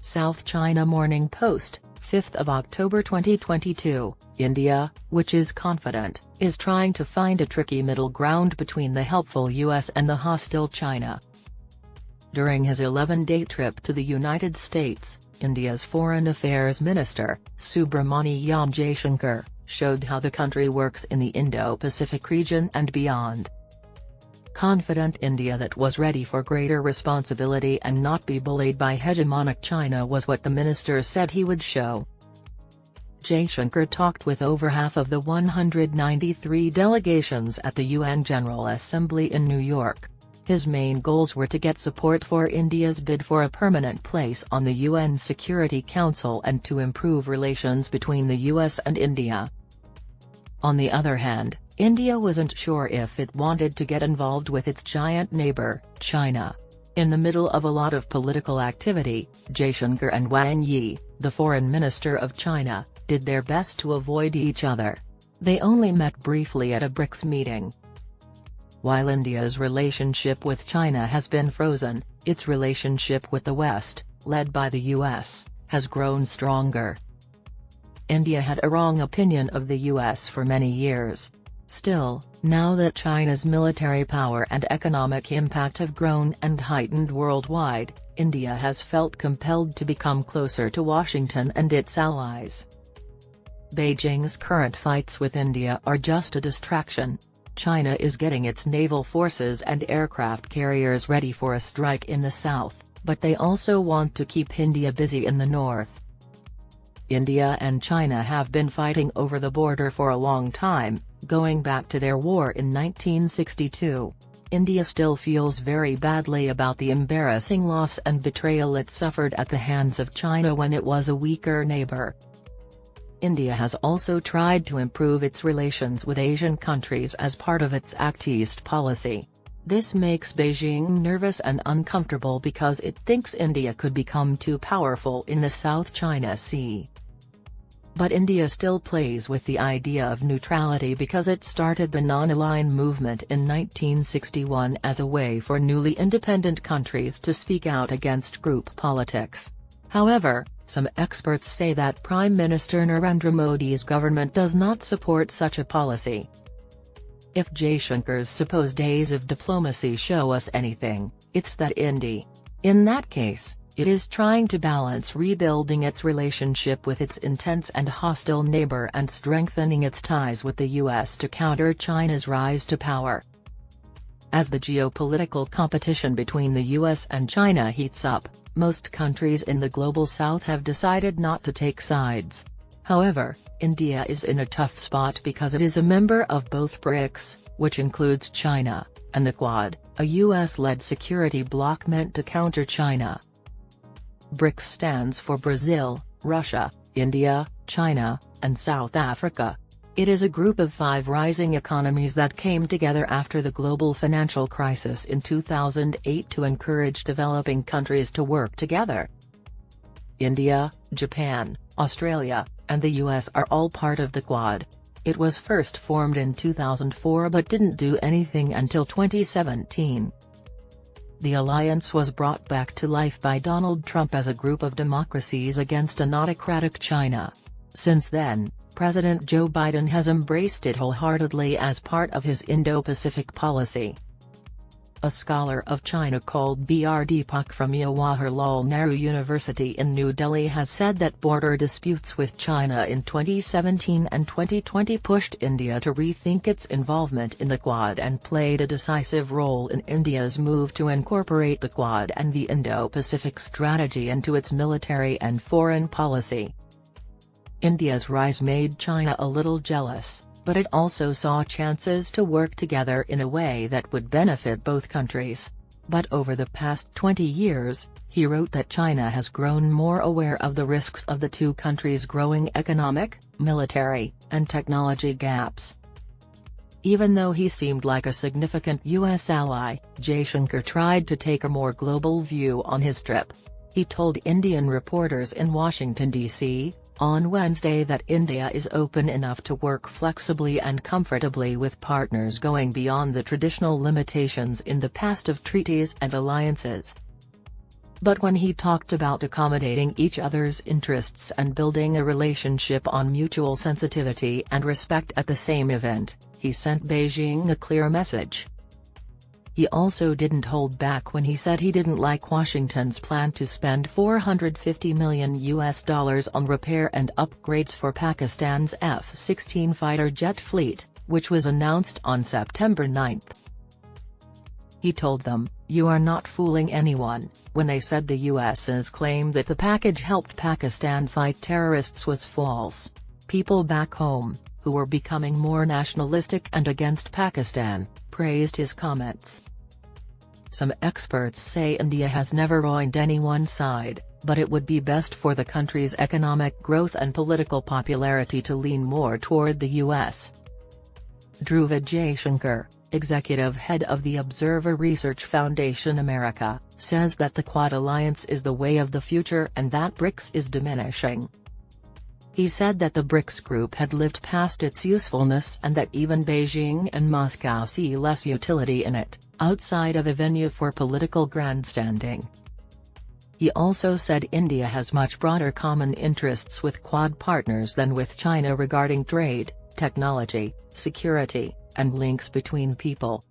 South China Morning Post, 5th of October 2022, India, which is confident, is trying to find a tricky middle ground between the helpful US and the hostile China. During his 11-day trip to the United States, India's Foreign Affairs Minister, Subrahmanyam Jaishankar, showed how the country works in the Indo-Pacific region and beyond. Confident India that was ready for greater responsibility and not be bullied by hegemonic China was what the minister said he would show. Jaishankar talked with over half of the 193 delegations at the UN General Assembly in New York. His main goals were to get support for India's bid for a permanent place on the UN Security Council and to improve relations between the US and India. On the other hand, India wasn't sure if it wanted to get involved with its giant neighbor, China. In the middle of a lot of political activity, Jaishankar and Wang Yi, the foreign minister of China, did their best to avoid each other. They only met briefly at a BRICS meeting. While India's relationship with China has been frozen, its relationship with the West, led by the US, has grown stronger. India had a wrong opinion of the US for many years. Still, now that China's military power and economic impact have grown and heightened worldwide, India has felt compelled to become closer to Washington and its allies. Beijing's current fights with India are just a distraction. China is getting its naval forces and aircraft carriers ready for a strike in the south, but they also want to keep India busy in the north. India and China have been fighting over the border for a long time, going back to their war in 1962. India still feels very badly about the embarrassing loss and betrayal it suffered at the hands of China when it was a weaker neighbor. India has also tried to improve its relations with Asian countries as part of its Act East policy. This makes Beijing nervous and uncomfortable because it thinks India could become too powerful in the South China Sea. But India still plays with the idea of neutrality because it started the non-aligned movement in 1961 as a way for newly independent countries to speak out against group politics. However, some experts say that Prime Minister Narendra Modi's government does not support such a policy. If Jaishankar's supposed days of diplomacy show us anything, it's that India, in that case, it is trying to balance rebuilding its relationship with its intense and hostile neighbor and strengthening its ties with the US to counter China's rise to power. As the geopolitical competition between the US and China heats up, most countries in the global south have decided not to take sides. However, India is in a tough spot because it is a member of both BRICS, which includes China, and the Quad, a US-led security bloc meant to counter China. BRICS stands for Brazil, Russia, India, China, and South Africa. It is a group of 5 rising economies that came together after the global financial crisis in 2008 to encourage developing countries to work together. India, Japan, Australia, and the US are all part of the Quad. It was first formed in 2004 but didn't do anything until 2017. The alliance was brought back to life by Donald Trump as a group of democracies against an autocratic China. Since then, President Joe Biden has embraced it wholeheartedly as part of his Indo-Pacific policy. A scholar of China called Br Deepak from Jawaharlal Nehru University in New Delhi has said that border disputes with China in 2017 and 2020 pushed India to rethink its involvement in the Quad and played a decisive role in India's move to incorporate the Quad and the Indo-Pacific strategy into its military and foreign policy. India's rise made China a little jealous, but it also saw chances to work together in a way that would benefit both countries. But over the past 20 years, he wrote that China has grown more aware of the risks of the two countries' growing economic, military, and technology gaps. Even though he seemed like a significant US ally, Jaishankar tried to take a more global view on his trip. He told Indian reporters in Washington, D.C., on Wednesday that India is open enough to work flexibly and comfortably with partners going beyond the traditional limitations in the past of treaties and alliances. But when he talked about accommodating each other's interests and building a relationship on mutual sensitivity and respect at the same event, he sent Beijing a clear message. He also didn't hold back when he said he didn't like Washington's plan to spend $450 million on repair and upgrades for Pakistan's F-16 fighter jet fleet, which was announced on September 9. He told them, "You are not fooling anyone," when they said the US's claim that the package helped Pakistan fight terrorists was false. People back home, who were becoming more nationalistic and against Pakistan, praised his comments. Some experts say India has never joined any one side, but it would be best for the country's economic growth and political popularity to lean more toward the US. Dhruva Jaishankar, executive head of the Observer Research Foundation America, says that the Quad alliance is the way of the future and that BRICS is diminishing. He said that the BRICS group had lived past its usefulness and that even Beijing and Moscow see less utility in it, outside of a venue for political grandstanding. He also said India has much broader common interests with Quad partners than with China regarding trade, technology, security, and links between people,